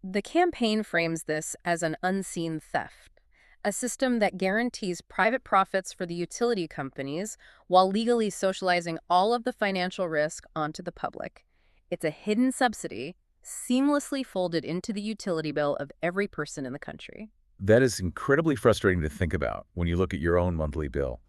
The campaign frames this as an unseen theft, a system that guarantees private profits for the utility companies while legally socializing all of the financial risk onto the public. It's a hidden subsidy, seamlessly folded into the utility bill of every person in the country. That is incredibly frustrating to think about when you look at your own monthly bill.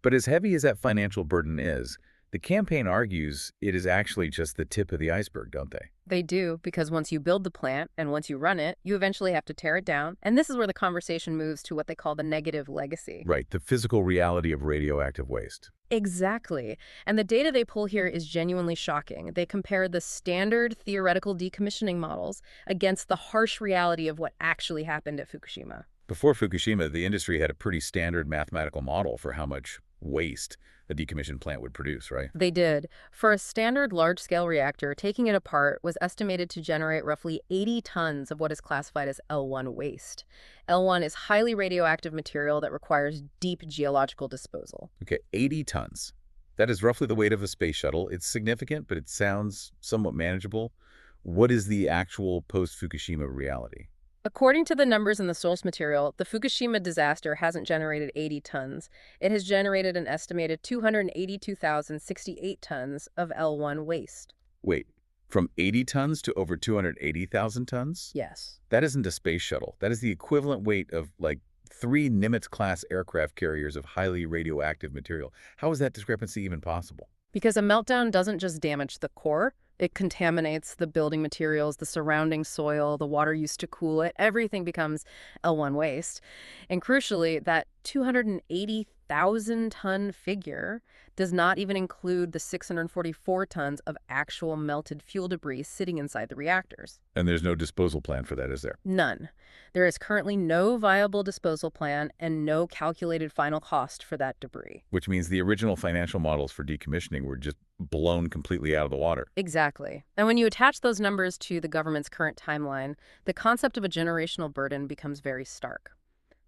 But as heavy as that financial burden is, the campaign argues it is actually just the tip of the iceberg, don't they? They do, because once you build the plant and once you run it, you eventually have to tear it down. And this is where the conversation moves to what they call the negative legacy. Right, the physical reality of radioactive waste. Exactly. And the data they pull here is genuinely shocking. They compare the standard theoretical decommissioning models against the harsh reality of what actually happened at Fukushima. Before Fukushima, the industry had a pretty standard mathematical model for how much waste a decommissioned plant would produce, right? They did. For a standard large-scale reactor, taking it apart was estimated to generate roughly 80 tons of what is classified as L1 waste. L1 is highly radioactive material that requires deep geological disposal. Okay, 80 tons. That is roughly the weight of a space shuttle. It's significant, but it sounds somewhat manageable. What is the actual post-Fukushima reality? According to the numbers in the source material, the Fukushima disaster hasn't generated 80 tons. It has generated an estimated 282,068 tons of L1 waste. Wait, from 80 tons to over 280,000 tons? Yes. That isn't a space shuttle. That is the equivalent weight of, like, 3 Nimitz-class aircraft carriers of highly radioactive material. How is that discrepancy even possible? Because a meltdown doesn't just damage the core, it contaminates the building materials, the surrounding soil, the water used to cool it. Everything becomes L1 waste. And crucially, that 280,000-ton figure does not even include the 644 tons of actual melted fuel debris sitting inside the reactors. And there's no disposal plan for that, is there? None. There is currently no viable disposal plan and no calculated final cost for that debris. Which means the original financial models for decommissioning were just blown completely out of the water. Exactly. And when you attach those numbers to the government's current timeline, the concept of a generational burden becomes very stark.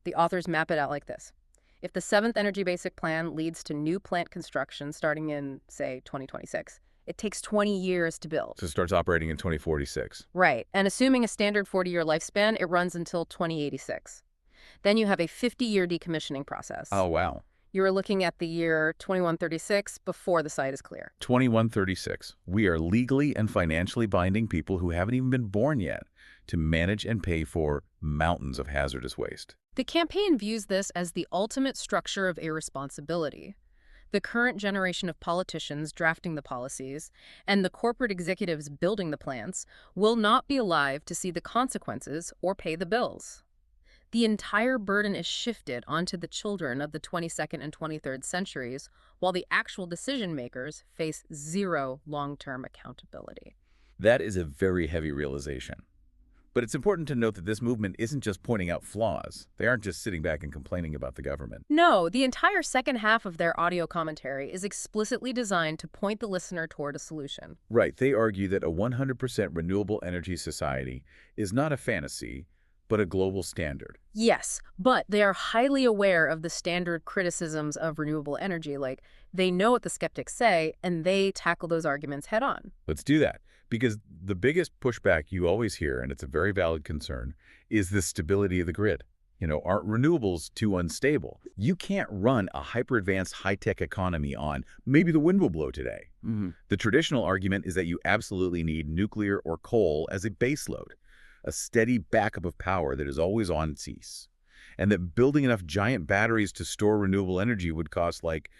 The authors map it out like this. If the 7th Energy Basic Plan leads to new plant construction starting in, say, 2026, it takes 20 years to build. So it starts operating in 2046. Right. And assuming a standard 40-year lifespan, it runs until 2086. Then you have a 50-year decommissioning process. Oh, wow. You're looking at the year 2136 before the site is clear. 2136. We are legally and financially binding people who haven't even been born yet to manage and pay for mountains of hazardous waste. The campaign views this as the ultimate structure of irresponsibility. The current generation of politicians drafting the policies and the corporate executives building the plants will not be alive to see the consequences or pay the bills. The entire burden is shifted onto the children of the 22nd and 23rd centuries, while the actual decision makers face zero long-term accountability. That is a very heavy realization. But it's important to note that this movement isn't just pointing out flaws. They aren't just sitting back and complaining about the government. No, the entire second half of their audio commentary is explicitly designed to point the listener toward a solution. Right. They argue that a 100% renewable energy society is not a fantasy, but a global standard. Yes, but they are highly aware of the standard criticisms of renewable energy. Like, they know what the skeptics say, and they tackle those arguments head on. Let's do that. Because the biggest pushback you always hear, and it's a very valid concern, is the stability of the grid. Aren't renewables too unstable? You can't run a hyper-advanced high-tech economy on maybe the wind will blow today. The traditional argument is that you absolutely need nuclear or coal as a baseload, a steady backup of power that is always on cease, and that building enough giant batteries to store renewable energy would cost like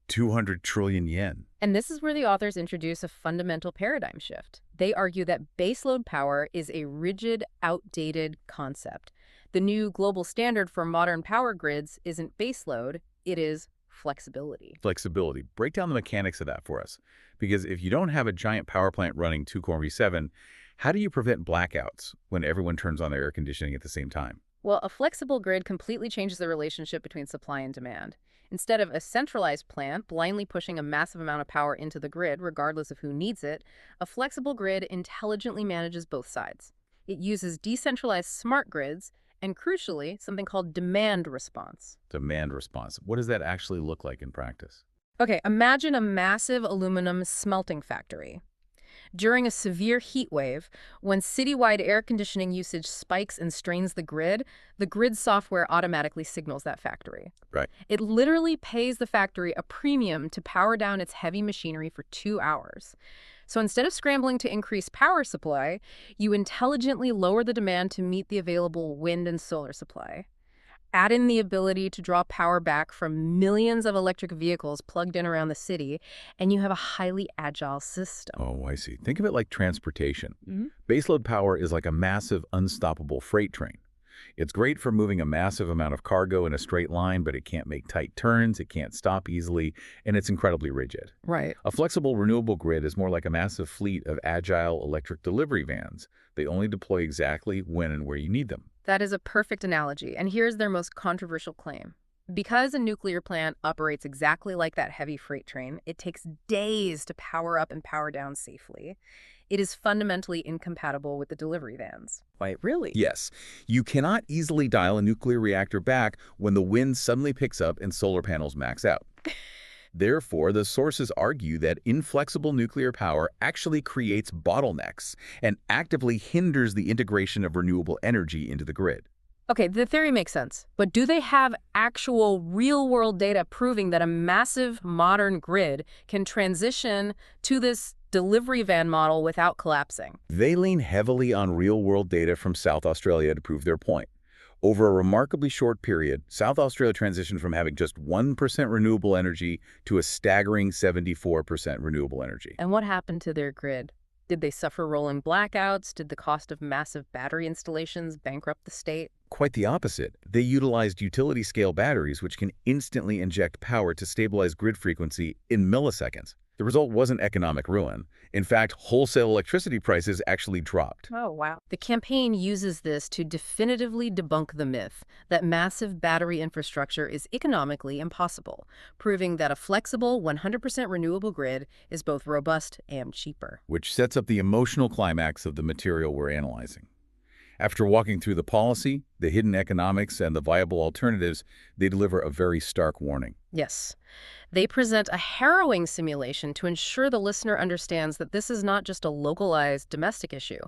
200 trillion yen. And this is where the authors introduce a fundamental paradigm shift. They argue that baseload power is a rigid, outdated concept. The new global standard for modern power grids isn't baseload, it is flexibility. Flexibility. Break down the mechanics of that for us. Because if you don't have a giant power plant running 2.7, how do you prevent blackouts when everyone turns on their air conditioning at the same time? Well, a flexible grid completely changes the relationship between supply and demand. Instead of a centralized plant blindly pushing a massive amount of power into the grid, regardless of who needs it, a flexible grid intelligently manages both sides. It uses decentralized smart grids and, crucially, something called demand response. Demand response. What does that actually look like in practice? Okay, imagine a massive aluminum smelting factory. During a severe heat wave, when citywide air conditioning usage spikes and strains the grid software automatically signals that factory. Right. It literally pays the factory a premium to power down its heavy machinery for 2 hours. So instead of scrambling to increase power supply, you intelligently lower the demand to meet the available wind and solar supply. Add in the ability to draw power back from millions of electric vehicles plugged in around the city, and you have a highly agile system. Oh, I see. Think of it like transportation. Mhm. Baseload power is like a massive, unstoppable freight train. It's great for moving a massive amount of cargo in a straight line, but it can't make tight turns, it can't stop easily, and it's incredibly rigid. Right. A flexible renewable grid is more like a massive fleet of agile electric delivery vans. They only deploy exactly when and where you need them. That is a perfect analogy, and here's their most controversial claim. Because a nuclear plant operates exactly like that heavy freight train, it takes days to power up and power down safely. It is fundamentally incompatible with the delivery vans. Wait, really? Yes, you cannot easily dial a nuclear reactor back when the wind suddenly picks up and solar panels max out. Therefore, the sources argue that inflexible nuclear power actually creates bottlenecks and actively hinders the integration of renewable energy into the grid. Okay, the theory makes sense, but do they have actual real-world data proving that a massive modern grid can transition to this delivery van model without collapsing? They lean heavily on real-world data from South Australia to prove their point. Over a remarkably short period, South Australia transitioned from having just 1% renewable energy to a staggering 74% renewable energy. And what happened to their grid? Did they suffer rolling blackouts? Did the cost of massive battery installations bankrupt the state? Quite the opposite. They utilized utility-scale batteries, which can instantly inject power to stabilize grid frequency in milliseconds. The result wasn't economic ruin. In fact, wholesale electricity prices actually dropped. Oh, wow. The campaign uses this to definitively debunk the myth that massive battery infrastructure is economically impossible, proving that a flexible, 100% renewable grid is both robust and cheaper. Which sets up the emotional climax of the material we're analyzing. After walking through the policy, the hidden economics, and the viable alternatives, they deliver a very stark warning. Yes. They present a harrowing simulation to ensure the listener understands that this is not just a localized domestic issue.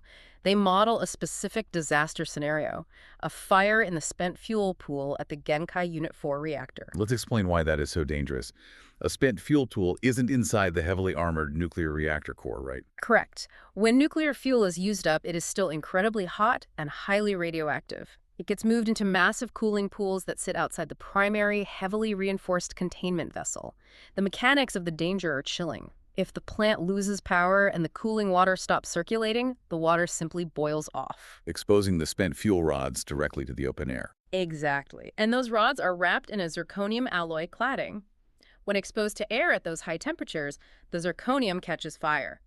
They model a specific disaster scenario, a fire in the spent fuel pool at the Genkai Unit 4 reactor. Let's explain why that is so dangerous. A spent fuel tool isn't inside the heavily armored nuclear reactor core, right? Correct. When nuclear fuel is used up, it is still incredibly hot and highly radioactive. It gets moved into massive cooling pools that sit outside the primary, heavily reinforced containment vessel. The mechanics of the danger are chilling. If the plant loses power and the cooling water stops circulating, the water simply boils off. Exposing the spent fuel rods directly to the open air. Exactly. And those rods are wrapped in a zirconium alloy cladding. When exposed to air at those high temperatures, the zirconium catches fire.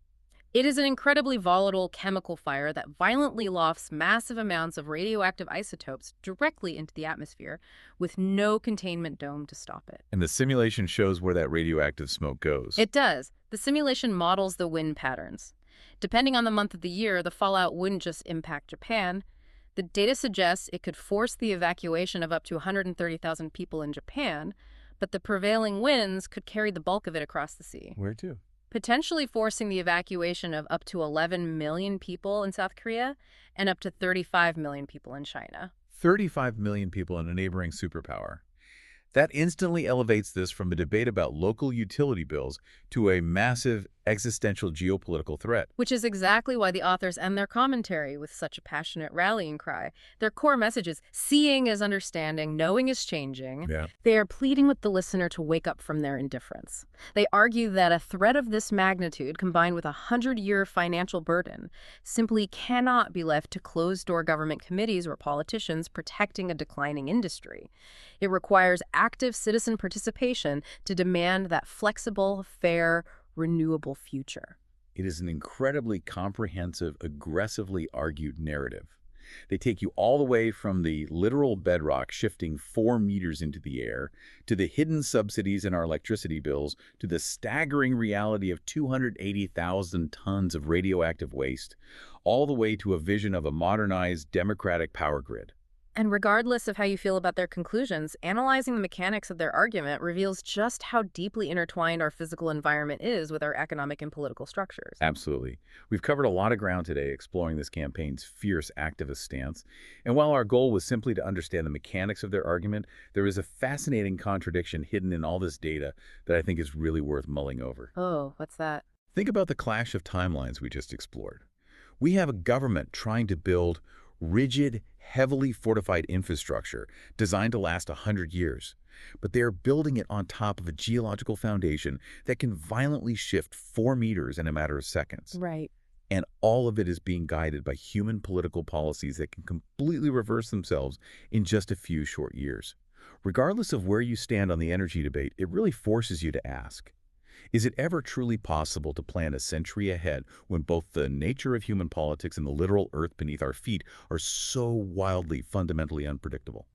It is an incredibly volatile chemical fire that violently lofts massive amounts of radioactive isotopes directly into the atmosphere with no containment dome to stop it. And the simulation shows where that radioactive smoke goes. It does. The simulation models the wind patterns. Depending on the month of the year, the fallout wouldn't just impact Japan. The data suggests it could force the evacuation of up to 130,000 people in Japan, but the prevailing winds could carry the bulk of it across the sea, Where to? potentially forcing the evacuation of up to 11 million people in South Korea and up to 35 million people in China. 35 million people in a neighboring superpower. That instantly elevates this from a debate about local utility bills to a massive existential geopolitical threat. Which is exactly why the authors end their commentary with such a passionate rallying cry. Their core message is, seeing is understanding, knowing is changing. Yeah. They are pleading with the listener to wake up from their indifference. They argue that a threat of this magnitude, combined with a 100-year financial burden, simply cannot be left to closed-door government committees or politicians protecting a declining industry. It requires active citizen participation to demand that flexible, fair, renewable future. It is an incredibly comprehensive, aggressively argued narrative. They take you all the way from the literal bedrock shifting 4 meters into the air, to the hidden subsidies in our electricity bills, to the staggering reality of 280,000 tons of radioactive waste, all the way to a vision of a modernized, democratic power grid. And regardless of how you feel about their conclusions, analyzing the mechanics of their argument reveals just how deeply intertwined our physical environment is with our economic and political structures. Absolutely. We've covered a lot of ground today exploring this campaign's fierce activist stance. And while our goal was simply to understand the mechanics of their argument, there is a fascinating contradiction hidden in all this data that I think is really worth mulling over. Oh, what's that? Think about the clash of timelines we just explored. We have a government trying to build rigid, heavily fortified infrastructure designed to last 100 years. But they are building it on top of a geological foundation that can violently shift 4 meters in a matter of seconds. Right. And all of it is being guided by human political policies that can completely reverse themselves in just a few short years. Regardless of where you stand on the energy debate, it really forces you to ask, is it ever truly possible to plan a century ahead when both the nature of human politics and the literal earth beneath our feet are so wildly, fundamentally unpredictable?